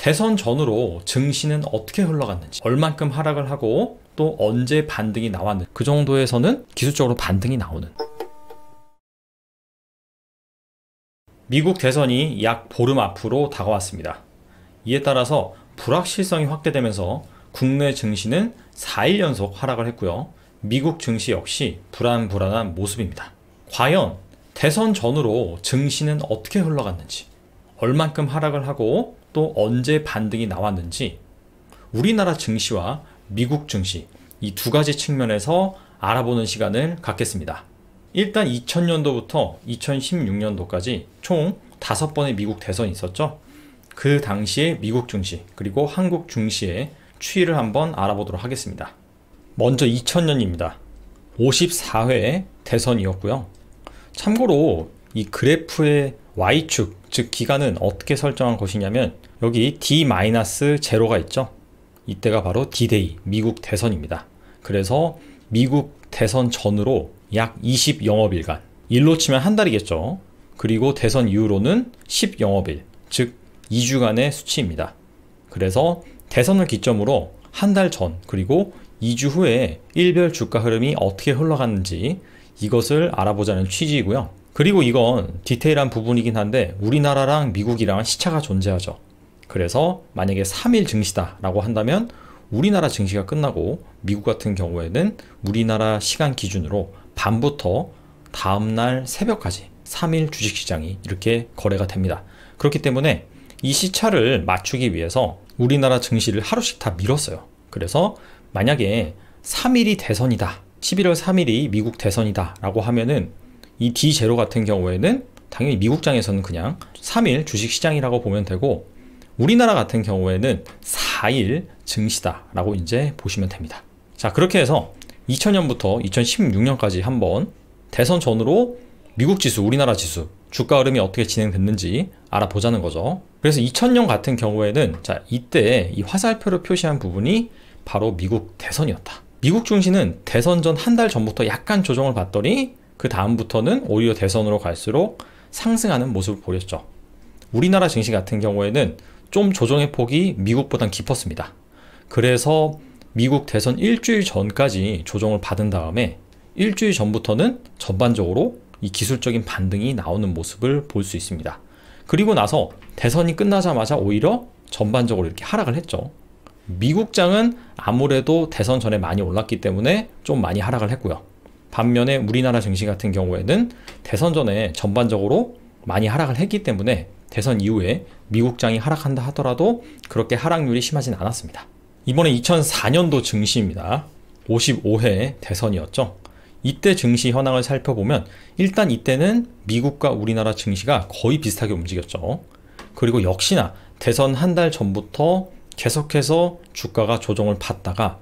대선 전후로 증시는 어떻게 흘러갔는지, 얼만큼 하락을 하고 또 언제 반등이 나왔는지, 그 정도에서는 기술적으로 반등이 나오는. 미국 대선이 약 보름 앞으로 다가왔습니다. 이에 따라서 불확실성이 확대되면서 국내 증시는 4일 연속 하락을 했고요. 미국 증시 역시 불안불안한 모습입니다. 과연 대선 전후로 증시는 어떻게 흘러갔는지, 얼만큼 하락을 하고 또 언제 반등이 나왔는지, 우리나라 증시와 미국 증시 이 두 가지 측면에서 알아보는 시간을 갖겠습니다. 일단 2000년도부터 2016년도까지 총 5번의 미국 대선이 있었죠. 그 당시에 미국 증시 그리고 한국 증시의 추이를 한번 알아보도록 하겠습니다. 먼저 2000년입니다. 54회 대선이었고요. 참고로 이 그래프의 Y축, 즉 기간은 어떻게 설정한 것이냐면 여기 D-0가 있죠. 이때가 바로 D-Day, 미국 대선입니다. 그래서 미국 대선 전으로 약 20영업일간, 일로 치면 한 달이겠죠. 그리고 대선 이후로는 10영업일, 즉 2주간의 수치입니다. 그래서 대선을 기점으로 한 달 전 그리고 2주 후에 일별 주가 흐름이 어떻게 흘러갔는지 이것을 알아보자는 취지이고요. 그리고 이건 디테일한 부분이긴 한데 우리나라랑 미국이랑은 시차가 존재하죠. 그래서 만약에 3일 증시다 라고 한다면 우리나라 증시가 끝나고 미국 같은 경우에는 우리나라 시간 기준으로 밤부터 다음날 새벽까지 3일 주식시장이 이렇게 거래가 됩니다. 그렇기 때문에 이 시차를 맞추기 위해서 우리나라 증시를 하루씩 다 미뤘어요. 그래서 만약에 3일이 대선이다, 11월 3일이 미국 대선이다 라고 하면은 이 D0 같은 경우에는 당연히 미국장에서는 그냥 3일 주식시장이라고 보면 되고, 우리나라 같은 경우에는 4일 증시다 라고 이제 보시면 됩니다. 자, 그렇게 해서 2000년부터 2016년까지 한번 대선 전후로 미국 지수, 우리나라 지수, 주가 흐름이 어떻게 진행됐는지 알아보자는 거죠. 그래서 2000년 같은 경우에는 자, 이때 이 화살표로 표시한 부분이 바로 미국 대선이었다. 미국 증시는 대선 전 한 달 전부터 약간 조정을 받더니 그 다음부터는 오히려 대선으로 갈수록 상승하는 모습을 보였죠. 우리나라 증시 같은 경우에는 좀 조정의 폭이 미국보단 깊었습니다. 그래서 미국 대선 일주일 전까지 조정을 받은 다음에 일주일 전부터는 전반적으로 이 기술적인 반등이 나오는 모습을 볼 수 있습니다. 그리고 나서 대선이 끝나자마자 오히려 전반적으로 이렇게 하락을 했죠. 미국장은 아무래도 대선 전에 많이 올랐기 때문에 좀 많이 하락을 했고요. 반면에 우리나라 증시 같은 경우에는 대선 전에 전반적으로 많이 하락을 했기 때문에 대선 이후에 미국장이 하락한다 하더라도 그렇게 하락률이 심하진 않았습니다. 이번에 2004년도 증시입니다. 55회 대선이었죠. 이때 증시 현황을 살펴보면 일단 이때는 미국과 우리나라 증시가 거의 비슷하게 움직였죠. 그리고 역시나 대선 한 달 전부터 계속해서 주가가 조정을 받다가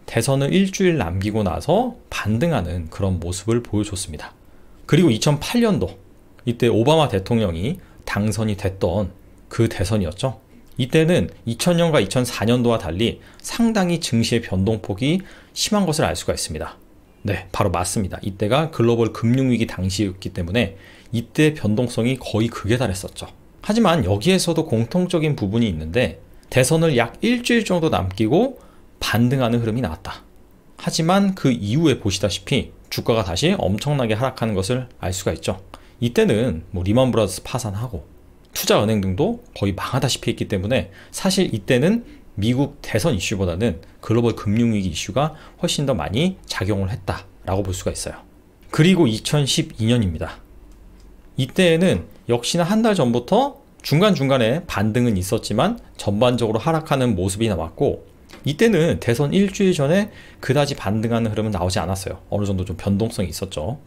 대선을 일주일 남기고 나서 반등하는 그런 모습을 보여줬습니다. 그리고 2008년도 이때 오바마 대통령이 당선이 됐던 그 대선이었죠. 이때는 2000년과 2004년도와 달리 상당히 증시의 변동폭이 심한 것을 알 수가 있습니다. 네, 바로 맞습니다. 이때가 글로벌 금융위기 당시였기 때문에 이때 변동성이 거의 극에 달했었죠. 하지만 여기에서도 공통적인 부분이 있는데 대선을 약 일주일 정도 남기고 반등하는 흐름이 나왔다. 하지만 그 이후에 보시다시피 주가가 다시 엄청나게 하락하는 것을 알 수가 있죠. 이때는 리먼 브라더스 파산하고 투자은행 등도 거의 망하다시피 했기 때문에 사실 이때는 미국 대선 이슈보다는 글로벌 금융위기 이슈가 훨씬 더 많이 작용을 했다라고 볼 수가 있어요. 그리고 2012년입니다. 이때에는 역시나 한 달 전부터 중간중간에 반등은 있었지만 전반적으로 하락하는 모습이 나왔고, 이때는 대선 일주일 전에 그다지 반등하는 흐름은 나오지 않았어요. 어느 정도 좀 변동성이 있었죠.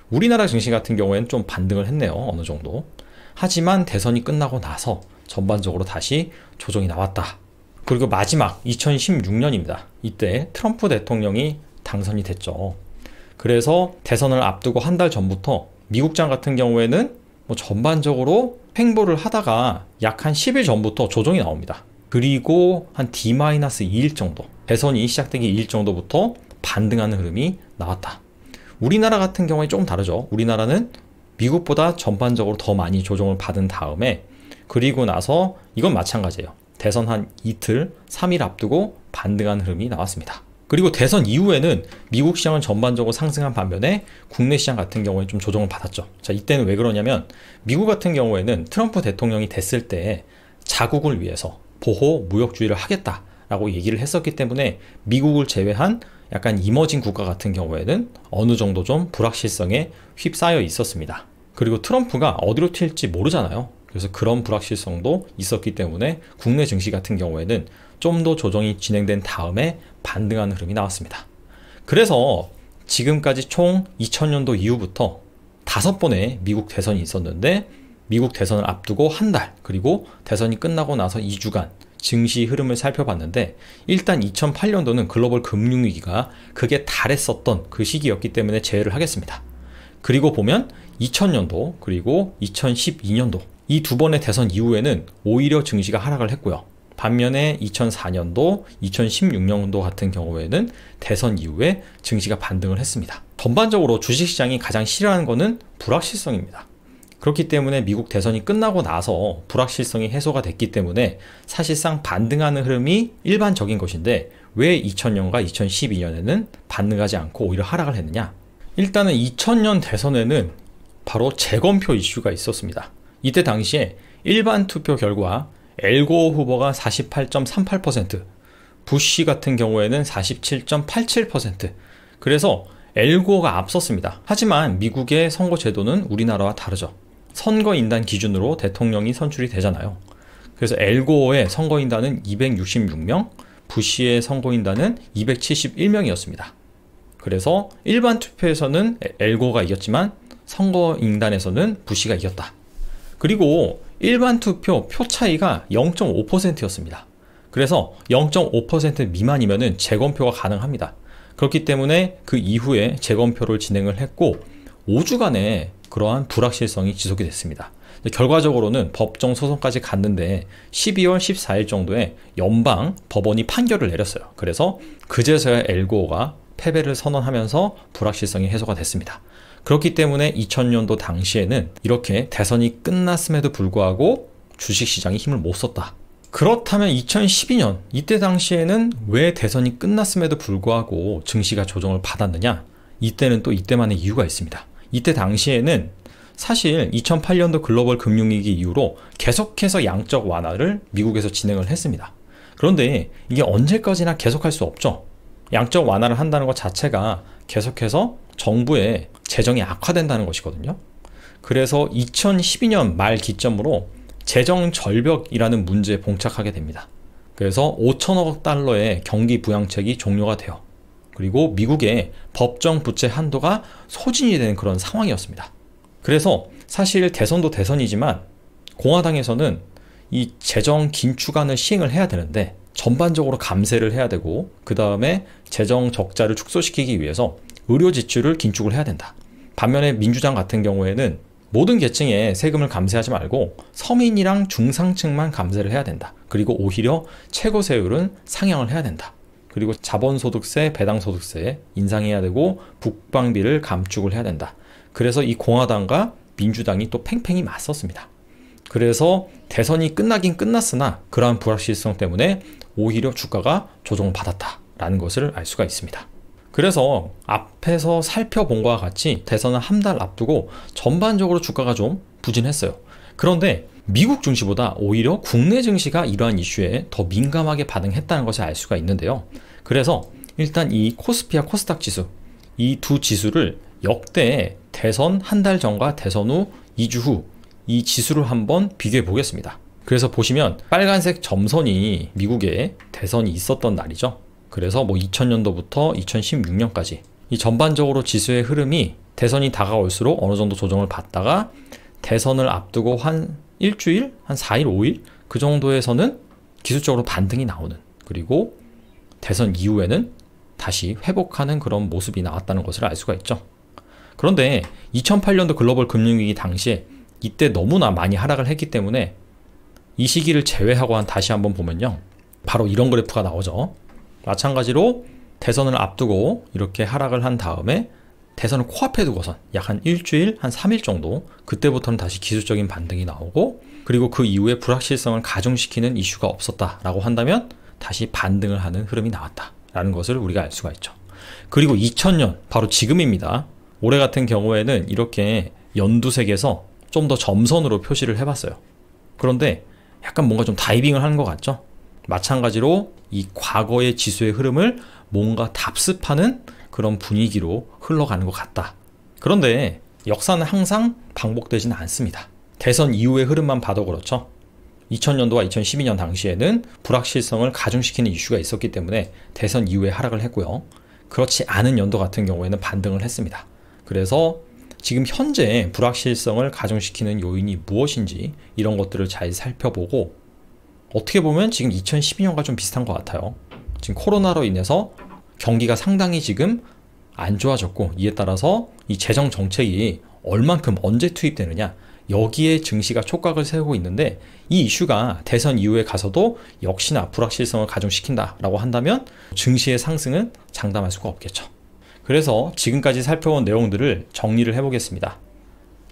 우리나라 증시 같은 경우에는 좀 반등을 했네요. 어느 정도. 하지만 대선이 끝나고 나서 전반적으로 다시 조정이 나왔다. 그리고 마지막 2016년입니다. 이때 트럼프 대통령이 당선이 됐죠. 그래서 대선을 앞두고 한 달 전부터 미국장 같은 경우에는 전반적으로 횡보를 하다가 약 한 10일 전부터 조정이 나옵니다. 그리고 한 D-2일 정도, 대선이 시작되기 2일 정도부터 반등하는 흐름이 나왔다. 우리나라 같은 경우에 조금 다르죠. 우리나라는 미국보다 전반적으로 더 많이 조정을 받은 다음에, 그리고 나서 이건 마찬가지예요. 대선 한 이틀, 3일 앞두고 반등한 흐름이 나왔습니다. 그리고 대선 이후에는 미국 시장은 전반적으로 상승한 반면에 국내 시장 같은 경우에 좀 조정을 받았죠. 자, 이때는 왜 그러냐면 미국 같은 경우에는 트럼프 대통령이 됐을 때 자국을 위해서 보호 무역주의를 하겠다라고 얘기를 했었기 때문에 미국을 제외한 약간 이머징 국가 같은 경우에는 어느 정도 좀 불확실성에 휩싸여 있었습니다. 그리고 트럼프가 어디로 튈지 모르잖아요. 그래서 그런 불확실성도 있었기 때문에 국내 증시 같은 경우에는 좀 더 조정이 진행된 다음에 반등하는 흐름이 나왔습니다. 그래서 지금까지 총 2000년도 이후부터 5번의 미국 대선이 있었는데 미국 대선을 앞두고 한 달, 그리고 대선이 끝나고 나서 2주간 증시 흐름을 살펴봤는데 일단 2008년도는 글로벌 금융위기가 극에 달했었던 그 시기였기 때문에 제외를 하겠습니다. 그리고 보면 2000년도 그리고 2012년도 이 두 번의 대선 이후에는 오히려 증시가 하락을 했고요. 반면에 2004년도, 2016년도 같은 경우에는 대선 이후에 증시가 반등을 했습니다. 전반적으로 주식시장이 가장 싫어하는 것은 불확실성입니다. 그렇기 때문에 미국 대선이 끝나고 나서 불확실성이 해소가 됐기 때문에 사실상 반등하는 흐름이 일반적인 것인데 왜 2000년과 2012년에는 반등하지 않고 오히려 하락을 했느냐? 일단은 2000년 대선에는 바로 재검표 이슈가 있었습니다. 이때 당시에 일반 투표 결과 엘고어 후보가 48.38%, 부시 같은 경우에는 47.87%. 그래서 엘고어가 앞섰습니다. 하지만 미국의 선거 제도는 우리나라와 다르죠. 선거인단 기준으로 대통령이 선출이 되잖아요. 그래서 엘고어의 선거인단은 266명, 부시의 선거인단은 271명이었습니다. 그래서 일반 투표에서는 엘고어가 이겼지만 선거인단에서는 부시가 이겼다. 그리고 일반 투표 표 차이가 0.5%였습니다. 그래서 0.5% 미만이면 재검표가 가능합니다. 그렇기 때문에 그 이후에 재검표를 진행을 했고 5주간의 그러한 불확실성이 지속이 됐습니다. 결과적으로는 법정 소송까지 갔는데 12월 14일 정도에 연방 법원이 판결을 내렸어요. 그래서 그제서야 엘고어가 패배를 선언하면서 불확실성이 해소가 됐습니다. 그렇기 때문에 2000년도 당시에는 이렇게 대선이 끝났음에도 불구하고 주식시장이 힘을 못 썼다. 그렇다면 2012년 이때 당시에는 왜 대선이 끝났음에도 불구하고 증시가 조정을 받았느냐? 이때는 또 이때만의 이유가 있습니다. 이때 당시에는 사실 2008년도 글로벌 금융위기 이후로 계속해서 양적 완화를 미국에서 진행을 했습니다. 그런데 이게 언제까지나 계속할 수 없죠. 양적 완화를 한다는 것 자체가 계속해서 정부의 재정이 악화된다는 것이거든요. 그래서 2012년 말 기점으로 재정 절벽이라는 문제에 봉착하게 됩니다. 그래서 5천억 달러의 경기 부양책이 종료가 돼요. 그리고 미국의 법정 부채 한도가 소진이 되는 그런 상황이었습니다. 그래서 사실 대선도 대선이지만 공화당에서는 이 재정 긴축안을 시행을 해야 되는데 전반적으로 감세를 해야 되고 그 다음에 재정 적자를 축소시키기 위해서 의료 지출을 긴축을 해야 된다. 반면에 민주당 같은 경우에는 모든 계층에 세금을 감세하지 말고 서민이랑 중상층만 감세를 해야 된다. 그리고 오히려 최고 세율은 상향을 해야 된다. 그리고 자본소득세, 배당소득세 인상해야 되고 국방비를 감축을 해야 된다. 그래서 이 공화당과 민주당이 또 팽팽히 맞섰습니다. 그래서 대선이 끝나긴 끝났으나 그러한 불확실성 때문에 오히려 주가가 조정을 받았다라는 것을 알 수가 있습니다. 그래서 앞에서 살펴본 것과 같이 대선을 한 달 앞두고 전반적으로 주가가 좀 부진했어요. 그런데 미국 증시보다 오히려 국내 증시가 이러한 이슈에 더 민감하게 반응했다는 것을 알 수가 있는데요. 그래서 일단 이 코스피와 코스닥 지수, 이 두 지수를 역대 대선 한 달 전과 대선 후 2주 후 이 지수를 한번 비교해 보겠습니다. 그래서 보시면 빨간색 점선이 미국에 대선이 있었던 날이죠. 그래서 뭐 2000년도부터 2016년까지 이 전반적으로 지수의 흐름이 대선이 다가올수록 어느 정도 조정을 받다가 대선을 앞두고 한 일주일, 한 4일, 5일 그 정도에서는 기술적으로 반등이 나오는, 그리고 대선 이후에는 다시 회복하는 그런 모습이 나왔다는 것을 알 수가 있죠. 그런데 2008년도 글로벌 금융위기 당시에 이때 너무나 많이 하락을 했기 때문에 이 시기를 제외하고 다시 한번 보면요, 바로 이런 그래프가 나오죠. 마찬가지로 대선을 앞두고 이렇게 하락을 한 다음에 대선을 코앞에 두고선 약 한 일주일, 한 3일 정도, 그때부터는 다시 기술적인 반등이 나오고, 그리고 그 이후에 불확실성을 가중시키는 이슈가 없었다라고 한다면 다시 반등을 하는 흐름이 나왔다라는 것을 우리가 알 수가 있죠. 그리고 2000년, 바로 지금입니다. 올해 같은 경우에는 이렇게 연두색에서 좀 더 점선으로 표시를 해봤어요. 그런데 약간 뭔가 좀 다이빙을 하는 것 같죠? 마찬가지로 이 과거의 지수의 흐름을 뭔가 답습하는 그런 분위기로 흘러가는 것 같다. 그런데 역사는 항상 반복되지는 않습니다. 대선 이후의 흐름만 봐도 그렇죠. 2000년도와 2012년 당시에는 불확실성을 가중시키는 이슈가 있었기 때문에 대선 이후에 하락을 했고요. 그렇지 않은 연도 같은 경우에는 반등을 했습니다. 그래서 지금 현재 불확실성을 가중시키는 요인이 무엇인지 이런 것들을 잘 살펴보고, 어떻게 보면 지금 2012년과 좀 비슷한 것 같아요. 지금 코로나로 인해서 경기가 상당히 지금 안 좋아졌고, 이에 따라서 이 재정 정책이 얼만큼 언제 투입되느냐, 여기에 증시가 촉각을 세우고 있는데, 이 이슈가 대선 이후에 가서도 역시나 불확실성을 가중시킨다라고 한다면 증시의 상승은 장담할 수가 없겠죠. 그래서 지금까지 살펴본 내용들을 정리를 해보겠습니다.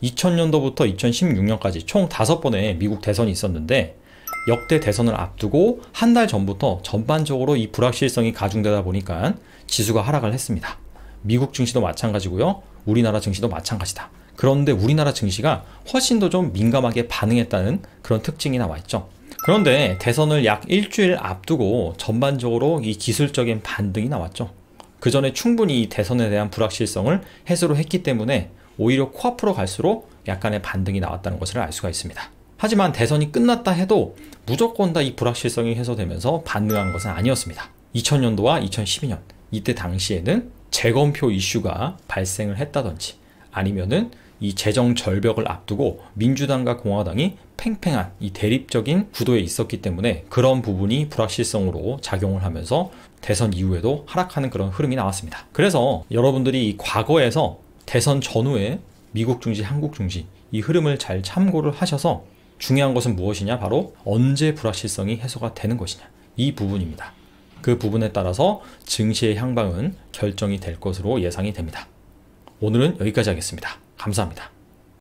2000년도부터 2016년까지 총 5번의 미국 대선이 있었는데, 역대 대선을 앞두고 한 달 전부터 전반적으로 이 불확실성이 가중되다 보니까 지수가 하락을 했습니다. 미국 증시도 마찬가지고요. 우리나라 증시도 마찬가지다. 그런데 우리나라 증시가 훨씬 더 좀 민감하게 반응했다는 그런 특징이 나와 있죠. 그런데 대선을 약 일주일 앞두고 전반적으로 이 기술적인 반등이 나왔죠. 그 전에 충분히 이 대선에 대한 불확실성을 해소를 했기 때문에 오히려 코앞으로 갈수록 약간의 반등이 나왔다는 것을 알 수가 있습니다. 하지만 대선이 끝났다 해도 무조건 다 이 불확실성이 해소되면서 반등한 것은 아니었습니다. 2000년도와 2012년, 이때 당시에는 재검표 이슈가 발생을 했다든지, 아니면은 이 재정 절벽을 앞두고 민주당과 공화당이 팽팽한 이 대립적인 구도에 있었기 때문에 그런 부분이 불확실성으로 작용을 하면서 대선 이후에도 하락하는 그런 흐름이 나왔습니다. 그래서 여러분들이 이 과거에서 대선 전후에 미국 증시, 한국 증시 이 흐름을 잘 참고를 하셔서, 중요한 것은 무엇이냐? 바로 언제 불확실성이 해소가 되는 것이냐, 이 부분입니다. 그 부분에 따라서 증시의 향방은 결정이 될 것으로 예상이 됩니다. 오늘은 여기까지 하겠습니다. 감사합니다.